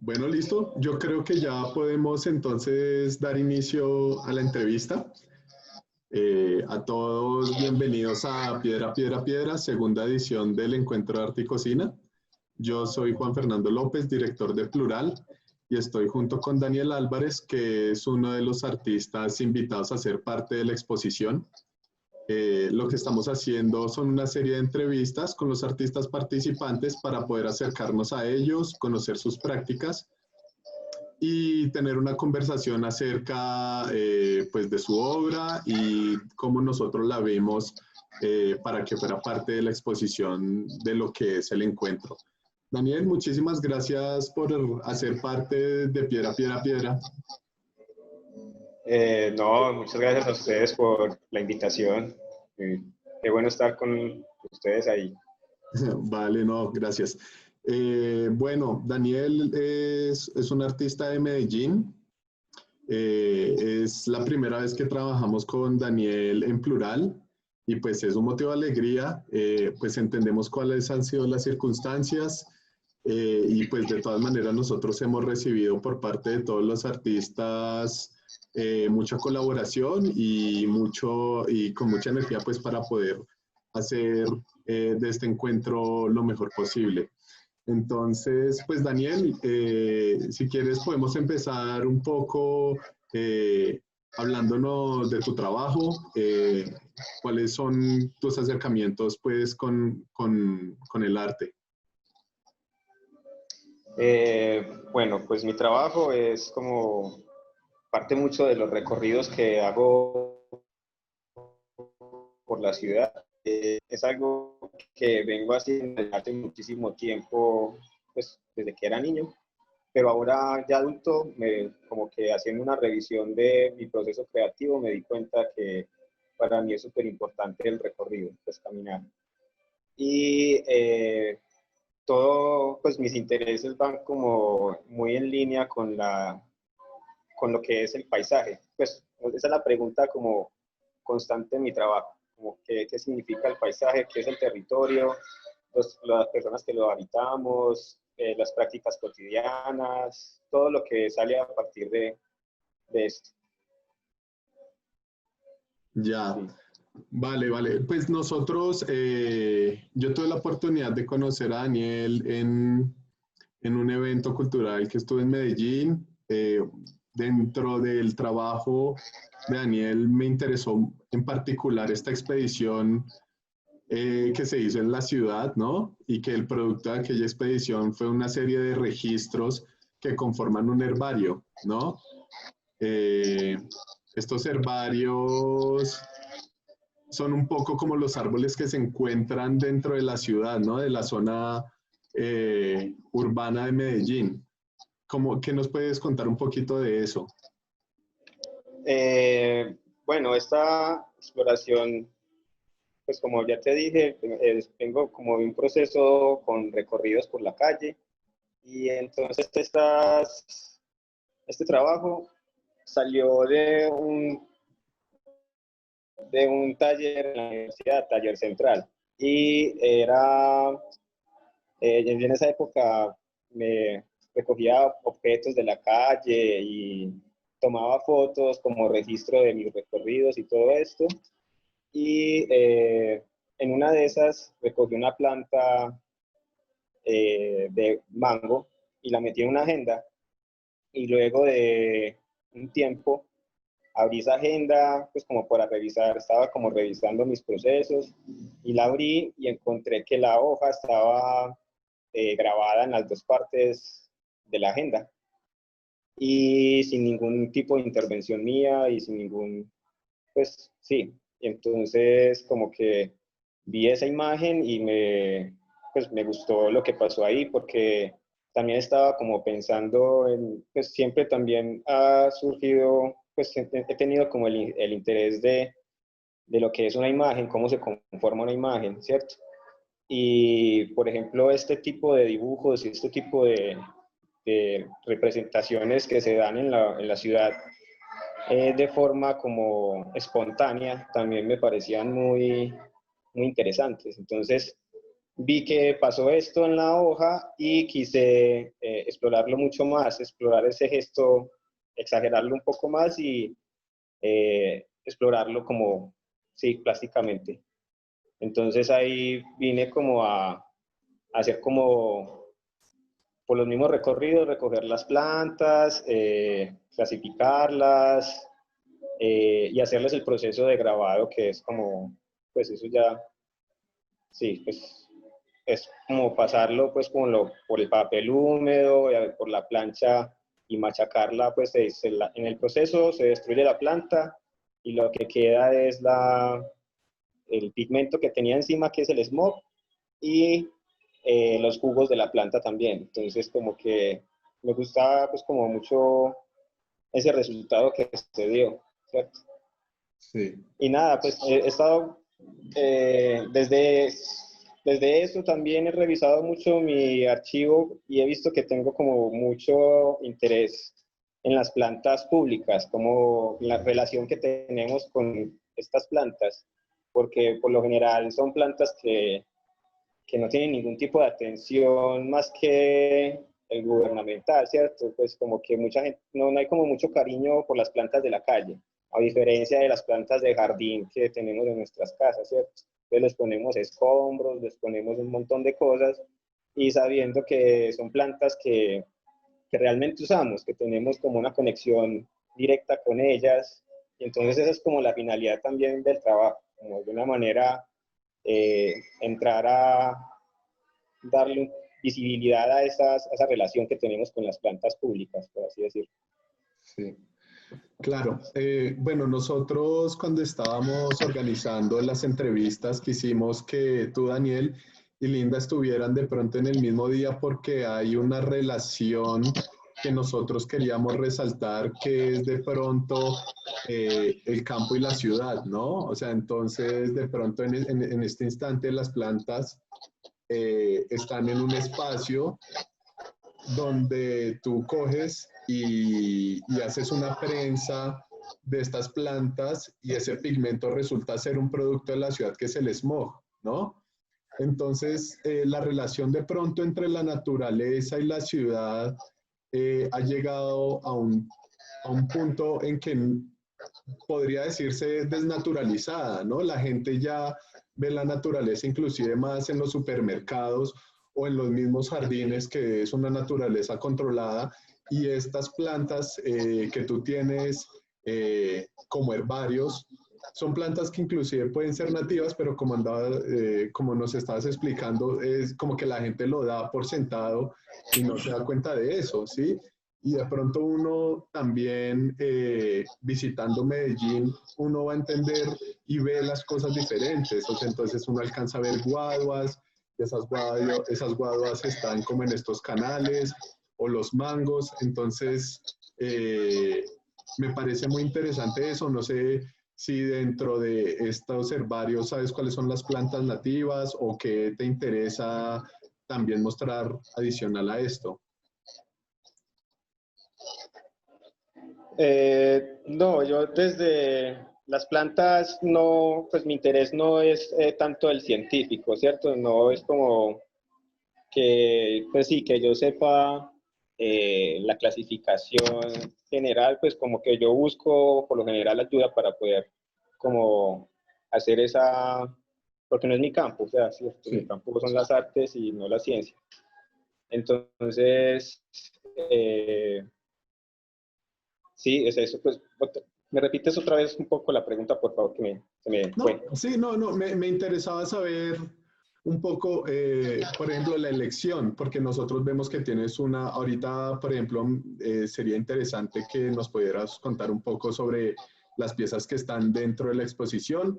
Bueno, listo. Yo creo que ya podemos entonces dar inicio a la entrevista. A todos, bienvenidos a Piedra, Piedra, Piedra, segunda edición del Encuentro de Arte y Cocina. Yo soy Juan Fernando López, director de Plural, y estoy junto con Daniel Álvarez, que es uno de los artistas invitados a ser parte de la exposición. Lo que estamos haciendo son una serie de entrevistas con los artistas participantes para poder acercarnos a ellos, conocer sus prácticas y tener una conversación acerca pues de su obra y cómo nosotros la vemos para que fuera parte de la exposición de lo que es el encuentro. Daniel, muchísimas gracias por hacer parte de Piedra, Piedra, Piedra. No, muchas gracias a ustedes por la invitación. Qué bueno estar con ustedes ahí. Vale, no, gracias. Bueno, Daniel es un artista de Medellín. Es la primera vez que trabajamos con Daniel en plural y pues es un motivo de alegría, pues entendemos cuáles han sido las circunstancias y pues de todas maneras nosotros hemos recibido por parte de todos los artistas mucha colaboración y con mucha energía pues para poder hacer de este encuentro lo mejor posible. Entonces, pues Daniel, si quieres podemos empezar un poco hablándonos de tu trabajo, cuáles son tus acercamientos pues con el arte. Bueno, pues mi trabajo es como parte mucho de los recorridos que hago por la ciudad. Es algo que vengo haciendo hace muchísimo tiempo, pues desde que era niño, pero ahora ya adulto, como que haciendo una revisión de mi proceso creativo, me di cuenta que para mí es súper importante el recorrido, pues caminar. Y todo, pues mis intereses van como muy en línea con lo que es el paisaje. Pues esa es la pregunta como constante en mi trabajo, como qué significa el paisaje, qué es el territorio, las personas que lo habitamos, las prácticas cotidianas, todo lo que sale a partir de esto. Ya, Sí. vale, vale. Pues nosotros, yo tuve la oportunidad de conocer a Daniel en un evento cultural que estuve en Medellín. Dentro del trabajo de Daniel me interesó en particular esta expedición que se hizo en la ciudad, ¿no? Y que el producto de aquella expedición fue una serie de registros que conforman un herbario, ¿no? Eh, Estos herbarios son un poco como los árboles que se encuentran dentro de la ciudad, ¿no? De la zona urbana de Medellín. ¿Qué nos puedes contar un poquito de eso? Bueno, esta exploración, pues como ya te dije, tengo como un proceso con recorridos por la calle y entonces este trabajo salió de un taller en la universidad, taller central, y en esa época me recogía objetos de la calle y tomaba fotos como registro de mis recorridos y todo esto. Y en una de esas recogí una planta de mango y la metí en una agenda. Y luego de un tiempo abrí esa agenda, pues como para revisar, estaba como revisando mis procesos y la abrí y encontré que la hoja estaba grabada en las dos partes de la agenda y sin ningún tipo de intervención mía y sin ningún, pues sí, entonces como que vi esa imagen y pues me gustó lo que pasó ahí porque también estaba como pensando en, pues siempre también ha surgido, pues he tenido como el interés de lo que es una imagen, cómo se conforma una imagen, ¿cierto? Y, por ejemplo, este tipo de dibujos y este tipo de representaciones que se dan en la ciudad de forma como espontánea también me parecían muy interesantes. Entonces, vi que pasó esto en la hoja y quise explorarlo mucho más, explorar ese gesto, exagerarlo un poco más y explorarlo como, sí, plásticamente. Entonces ahí vine como a hacer como por los mismos recorridos, recoger las plantas, clasificarlas y hacerles el proceso de grabado, que es como, pues eso ya, sí, pues es como pasarlo pues por el papel húmedo, por la plancha y machacarla, pues en el proceso se destruye la planta y lo que queda es el pigmento que tenía encima, que es el smog, y los jugos de la planta también. Entonces como que me gustaba pues como mucho ese resultado que se dio, ¿cierto? Sí. Y nada, pues he estado desde eso también he revisado mucho mi archivo y he visto que tengo como mucho interés en las plantas públicas, como la relación que tenemos con estas plantas, porque por lo general son plantas que no tienen ningún tipo de atención más que el gubernamental, ¿cierto? Pues como que mucha gente, no hay como mucho cariño por las plantas de la calle, a diferencia de las plantas de jardín que tenemos en nuestras casas, ¿cierto? Entonces les ponemos escombros, les ponemos un montón de cosas y sabiendo que son plantas que realmente usamos, que tenemos como una conexión directa con ellas. Y entonces esa es como la finalidad también del trabajo, como de una manera entrar a darle visibilidad a esa relación que tenemos con las plantas públicas, por así decirlo. Sí. Claro, bueno, nosotros cuando estábamos organizando las entrevistas quisimos que tú, Daniel, y Linda estuvieran de pronto en el mismo día porque hay una relación que nosotros queríamos resaltar que es de pronto el campo y la ciudad, ¿no? O sea, entonces de pronto en este instante las plantas están en un espacio donde tú coges y haces una prensa de estas plantas y ese pigmento resulta ser un producto de la ciudad que es el smog, ¿no? Entonces, la relación de pronto entre la naturaleza y la ciudad ha llegado a un punto en que podría decirse desnaturalizada, ¿no? La gente ya ve la naturaleza inclusive más en los supermercados o en los mismos jardines, que es una naturaleza controlada, y estas plantas que tú tienes como herbarios, son plantas que inclusive pueden ser nativas, pero como nos estabas explicando, es como que la gente lo da por sentado y no se da cuenta de eso, ¿sí? Y de pronto uno también visitando Medellín, uno va a entender y ve las cosas diferentes. O sea, entonces uno alcanza a ver guaduas, esas guaduas están como en estos canales, o los mangos. Entonces, me parece muy interesante eso. No sé si dentro de estos herbarios sabes cuáles son las plantas nativas o qué te interesa también mostrar adicional a esto. No, yo desde las plantas no, pues mi interés no es tanto el científico, ¿cierto? No es como que, pues sí, que yo sepa la clasificación general, pues como que yo busco por lo general ayuda para poder como hacer esa, porque no es mi campo, o sea, ¿cierto? Mi Sí. campo son las artes y no la ciencia. Entonces, eh, sí, es eso. Pues, ¿me repites otra vez un poco la pregunta, por favor, que se me fue? No, sí, no, me interesaba saber un poco, por ejemplo, la elección, porque nosotros vemos que tienes una, ahorita, por ejemplo, sería interesante que nos pudieras contar un poco sobre las piezas que están dentro de la exposición,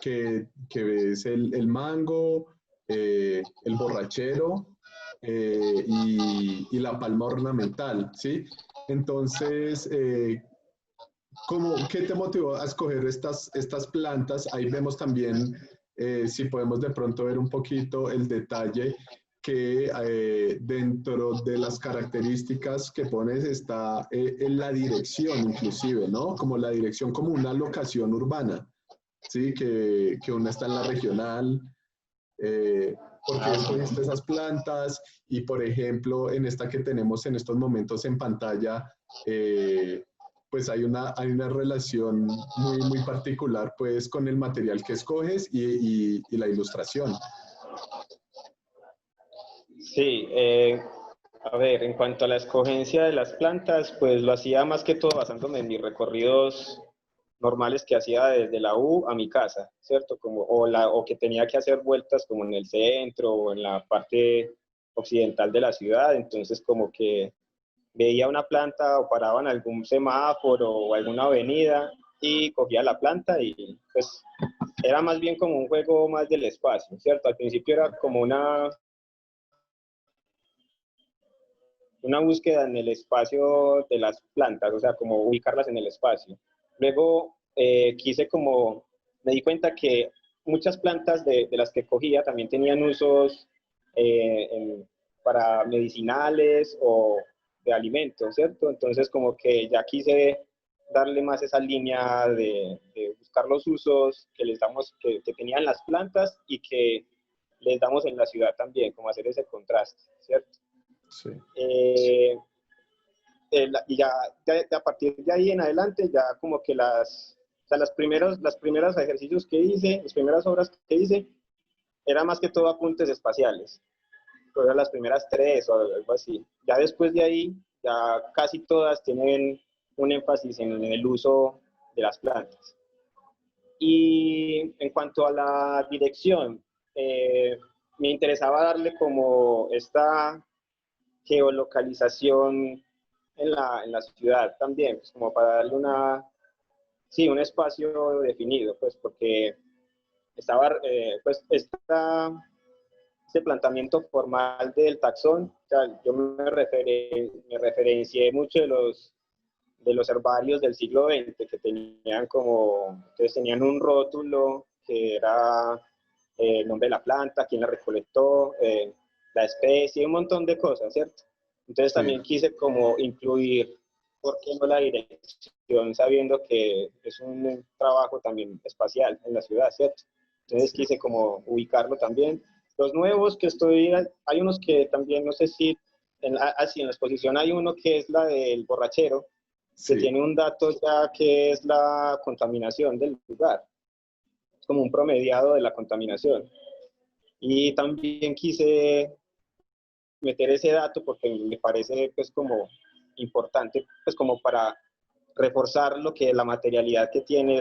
que es el mango, el borrachero y la palma ornamental, ¿sí? Entonces, ¿qué te motivó a escoger estas plantas? Ahí vemos también, si podemos de pronto ver un poquito el detalle, que dentro de las características que pones está en la dirección inclusive, ¿no? Como la dirección como una locación urbana, ¿sí? Que una está en la regional. por qué escogiste esas plantas y, por ejemplo, en esta que tenemos en estos momentos en pantalla, pues hay una relación muy, muy particular pues con el material que escoges y la ilustración. Sí, a ver, en cuanto a la escogencia de las plantas, pues lo hacía más que todo basándome en mis recorridos normales que hacía desde la U a mi casa, ¿cierto? O que tenía que hacer vueltas como en el centro o en la parte occidental de la ciudad, entonces como que veía una planta o paraba en algún semáforo o alguna avenida y cogía la planta y pues era más bien como un juego más del espacio, ¿cierto? Al principio era como una búsqueda en el espacio de las plantas, o sea, como ubicarlas en el espacio. Luego quise como, me di cuenta que muchas plantas de las que cogía también tenían usos para medicinales o de alimentos, ¿cierto? Entonces como que ya quise darle más esa línea de buscar los usos que les damos, que tenían las plantas y que les damos en la ciudad también, como hacer ese contraste, ¿cierto? Sí. Eh, y a partir de ahí en adelante, ya como que o sea, las primeras ejercicios que hice, las primeras obras que hice, era más que todo apuntes espaciales. Fueron las primeras tres o algo así. Ya después de ahí, ya casi todas tienen un énfasis en el uso de las plantas. Y en cuanto a la dirección, me interesaba darle como esta geolocalización en la ciudad también, pues como para darle sí, un espacio definido, pues porque estaba, pues este planteamiento formal del taxón, o sea, yo me referencié mucho de los herbarios del siglo XX que tenían entonces tenían un rótulo que era el nombre de la planta, quién la recolectó, la especie, un montón de cosas, ¿cierto? Entonces Sí. también quise como incluir, ¿por qué no la dirección? Sabiendo que es un trabajo también espacial en la ciudad, ¿cierto? Entonces Sí. quise como ubicarlo también. Los nuevos que hay unos que también, no sé si, en la exposición hay uno que es la del borrachero, que Sí. tiene un dato ya que es la contaminación del lugar, es como un promediado de la contaminación. Y también quise meter ese dato porque me parece pues como importante, pues como para reforzar lo que la materialidad que tiene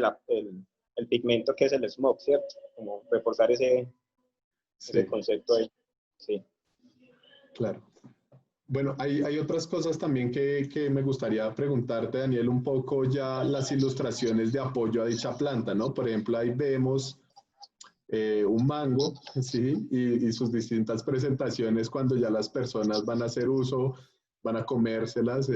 el pigmento que es el smog, ¿cierto? Como reforzar ese Sí. concepto ahí. Sí. Claro. Bueno, hay otras cosas también que me gustaría preguntarte, Daniel, un poco ya las ilustraciones de apoyo a dicha planta, ¿no? Por ejemplo, ahí vemos un mango, ¿sí? Y sus distintas presentaciones cuando ya las personas van a hacer uso, van a comérselas. Lo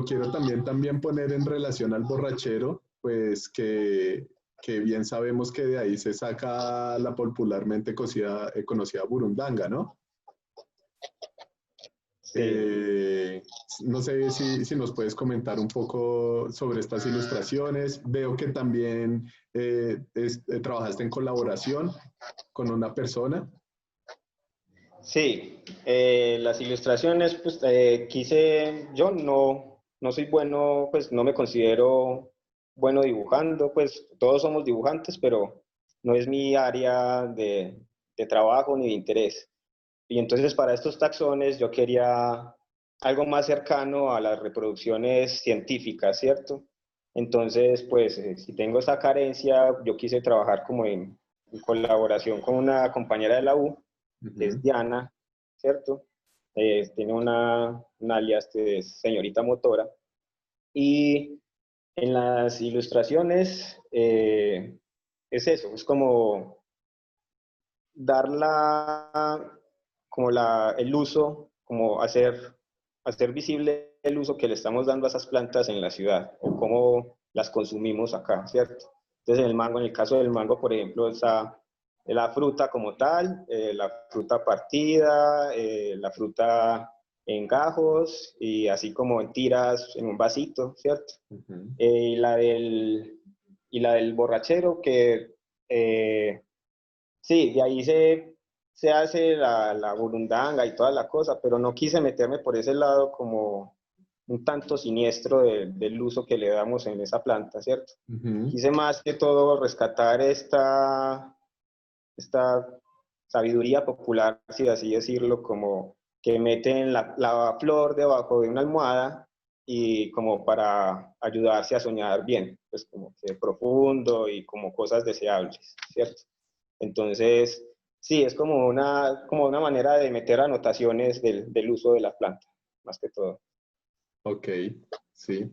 quiero también poner en relación al borrachero, pues que bien sabemos que de ahí se saca la popularmente conocida burundanga, ¿no? Sí. Eh, no sé si nos puedes comentar un poco sobre estas ilustraciones. Veo que también trabajaste en colaboración con una persona. Sí, las ilustraciones, pues yo no soy bueno, pues no me considero bueno dibujando, pues todos somos dibujantes, pero no es mi área de trabajo ni de interés. Y entonces para estos taxones yo quería algo más cercano a las reproducciones científicas, ¿cierto? Entonces, pues si tengo esa carencia, yo quise trabajar como en colaboración con una compañera de la U, que es Ujú. Diana, ¿cierto? Tiene un alias que es Señorita Motora. Y en las ilustraciones es eso, es como dar el uso, como hacer visible el uso que le estamos dando a esas plantas en la ciudad o cómo las consumimos acá, ¿cierto? Entonces, en el caso del mango, por ejemplo, está la fruta como tal, la fruta partida, la fruta en gajos y así como en tiras en un vasito, ¿cierto? Ujú. Eh, y, la del, y la del borrachero que sí, de ahí se hace la burundanga y toda la cosa, pero no quise meterme por ese lado como un tanto siniestro del uso que le damos en esa planta, ¿cierto? Ujú. Quise más que todo rescatar esta sabiduría popular, si así decirlo, como que meten la flor debajo de una almohada y como para ayudarse a soñar bien, pues como que profundo y como cosas deseables, ¿cierto? Entonces, sí, es como una manera de meter anotaciones del uso de la planta, más que todo. Ok, sí.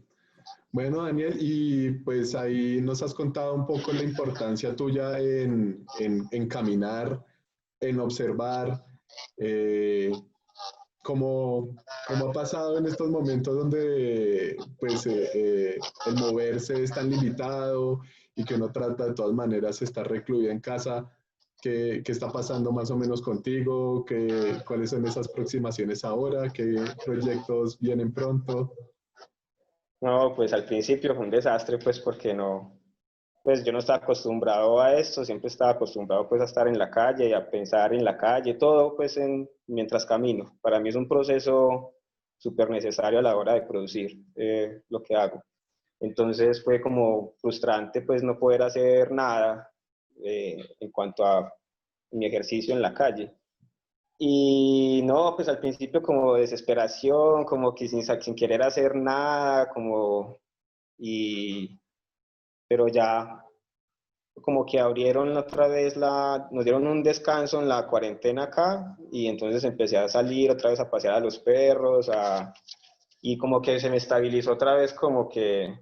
Bueno, Daniel, y pues ahí nos has contado un poco la importancia tuya en caminar, en observar, eh, cómo ha pasado en estos momentos donde pues el moverse es tan limitado y que uno trata de todas maneras de estar recluido en casa. ¿Qué está pasando más o menos contigo? ¿Cuáles son esas aproximaciones ahora? ¿Qué proyectos vienen pronto? No, pues al principio fue un desastre, pues porque no, pues yo no estaba acostumbrado a esto, siempre estaba acostumbrado pues a estar en la calle y a pensar en la calle, todo pues mientras camino. Para mí es un proceso súper necesario a la hora de producir lo que hago. Entonces fue como frustrante pues no poder hacer nada en cuanto a mi ejercicio en la calle. Y no, pues al principio como desesperación, como que sin querer hacer nada, y, pero ya como que abrieron otra vez nos dieron un descanso en la cuarentena acá y entonces empecé a salir otra vez a pasear a los perros, y como que se me estabilizó otra vez como que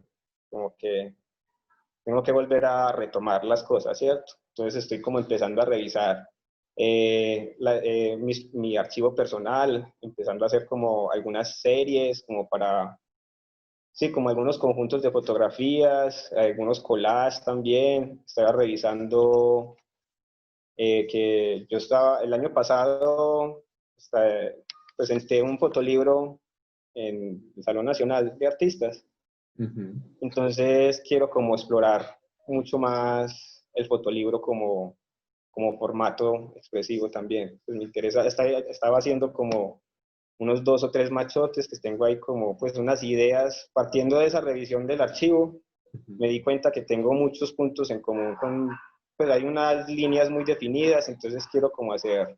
tengo que volver a retomar las cosas, ¿cierto? Entonces estoy como empezando a revisar mi archivo personal, empezando a hacer como algunas series, como para, sí, como algunos conjuntos de fotografías, algunos collages también. Estaba revisando que yo estaba, el año pasado, presenté un fotolibro en el Salón Nacional de Artistas. Ujú. Entonces quiero como explorar mucho más el fotolibro como formato expresivo también. Pues me interesa, estaba haciendo como unos 2 o 3 machotes que tengo ahí como pues unas ideas, partiendo de esa revisión del archivo, Ujú. me di cuenta que tengo muchos puntos en común pues hay unas líneas muy definidas, entonces quiero como hacer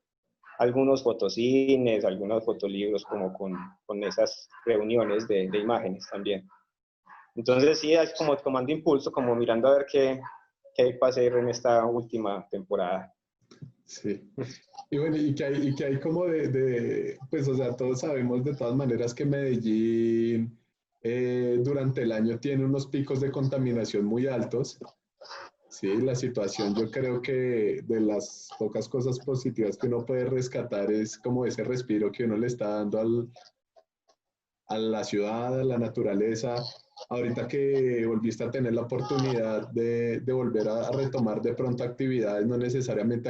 algunos fotocines, algunos fotolibros como con esas reuniones de imágenes también. Entonces sí, es como tomando impulso, como mirando a ver qué hay para hacer en esta última temporada. Sí. Y bueno, y que hay como pues, o sea, todos sabemos de todas maneras que Medellín durante el año tiene unos picos de contaminación muy altos. Sí, la situación yo creo que de las pocas cosas positivas que uno puede rescatar es como ese respiro que uno le está dando a la ciudad, a la naturaleza. Ahorita que volviste a tener la oportunidad de volver a retomar de pronto actividades, no necesariamente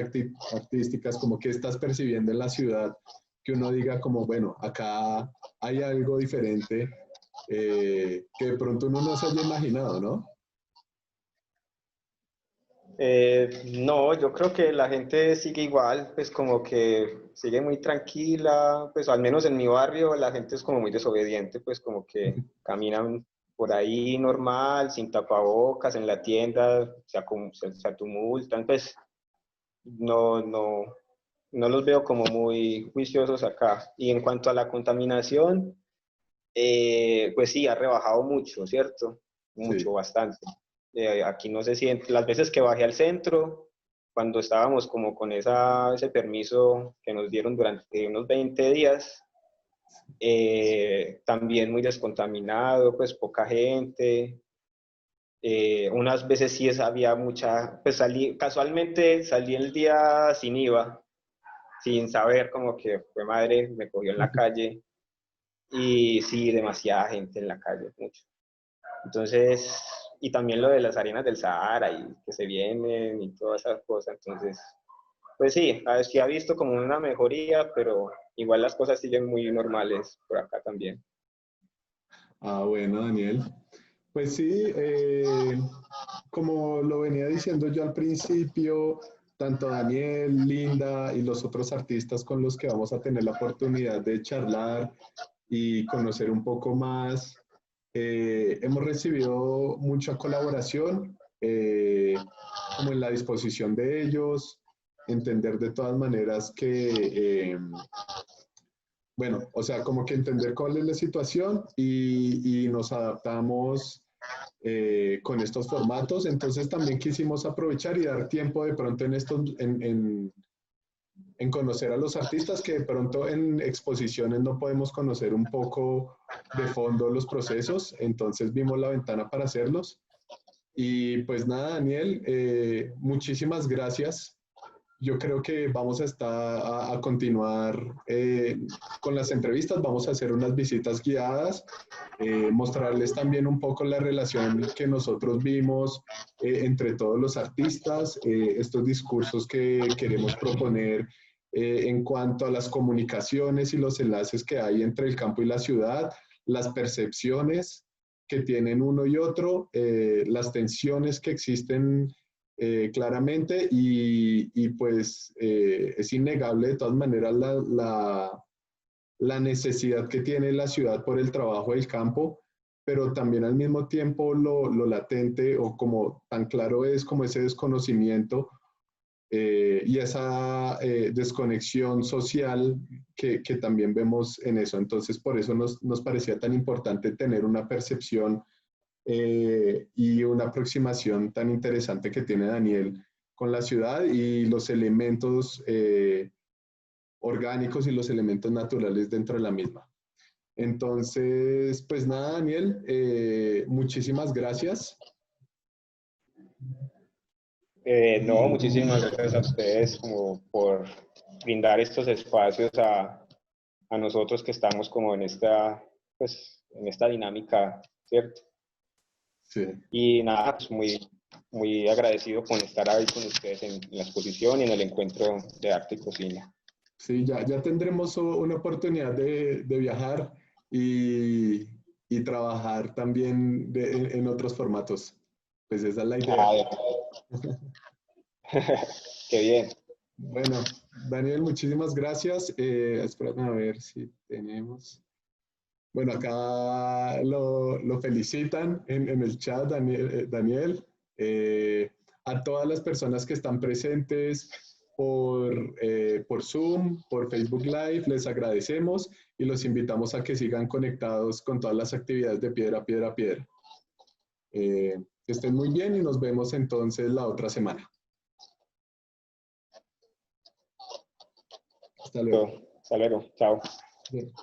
artísticas, como que estás percibiendo en la ciudad, que uno diga como, bueno, acá hay algo diferente que de pronto uno no se haya imaginado, ¿no? No, yo creo que la gente sigue igual, pues como que sigue muy tranquila, pues al menos en mi barrio la gente es como muy desobediente, pues como que caminan por ahí normal, sin tapabocas, en la tienda, se atumultan, pues no, no los veo como muy juiciosos acá. Y en cuanto a la contaminación, pues sí, ha rebajado mucho, ¿cierto? Mucho, Sí. bastante. Aquí no se siente, las veces que bajé al centro, cuando estábamos como con ese permiso que nos dieron durante unos 20 días, también muy descontaminado, pues poca gente. Unas veces sí había mucha, pues casualmente salí el día sin IVA, sin saber como que fue madre, me cogió en la calle y sí, demasiada gente en la calle, mucho. Entonces, y también lo de las arenas del Sahara y que se vienen y todas esas cosas. Entonces, pues sí, sí ha visto como una mejoría, pero igual las cosas siguen muy normales por acá también. Ah, bueno, Daniel. Pues sí, como lo venía diciendo yo al principio, tanto Daniel, Linda y los otros artistas con los que vamos a tener la oportunidad de charlar y conocer un poco más. Hemos recibido mucha colaboración, como en la disposición de ellos, entender de todas maneras que, bueno, o sea, como que entender cuál es la situación y nos adaptamos con estos formatos. Entonces también quisimos aprovechar y dar tiempo de pronto en estos, en conocer a los artistas que de pronto en exposiciones no podemos conocer un poco de fondo los procesos, entonces vimos la ventana para hacerlos. Y pues nada, Daniel, muchísimas gracias. Yo creo que vamos a estar a continuar con las entrevistas, vamos a hacer unas visitas guiadas, mostrarles también un poco la relación que nosotros vimos entre todos los artistas, estos discursos que queremos proponer en cuanto a las comunicaciones y los enlaces que hay entre el campo y la ciudad, las percepciones que tienen uno y otro, las tensiones que existen claramente y pues es innegable de todas maneras la necesidad que tiene la ciudad por el trabajo del campo, pero también al mismo tiempo lo latente o como tan claro es como ese desconocimiento y esa desconexión social que también vemos en eso. Entonces, por eso nos parecía tan importante tener una percepción y una aproximación tan interesante que tiene Daniel con la ciudad y los elementos orgánicos y los elementos naturales dentro de la misma. Entonces, pues nada, Daniel, muchísimas gracias. No, muchísimas gracias a ustedes como por brindar estos espacios a nosotros que estamos como en esta, pues, en esta dinámica, ¿cierto? Sí. Y nada, pues muy agradecido con estar ahí con ustedes en la exposición y en el encuentro de arte y cocina. Sí, ya tendremos una oportunidad de viajar y trabajar también en otros formatos. Pues esa es la idea. Qué bien. Bueno, Daniel, muchísimas gracias. Espérame a ver si tenemos. Bueno, acá lo felicitan en el chat, Daniel. A todas las personas que están presentes por Zoom, por Facebook Live, les agradecemos y los invitamos a que sigan conectados con todas las actividades de Piedra, Piedra, Piedra. Que estén muy bien y nos vemos entonces la otra semana. Hasta luego. Hasta luego. Chao. Bien.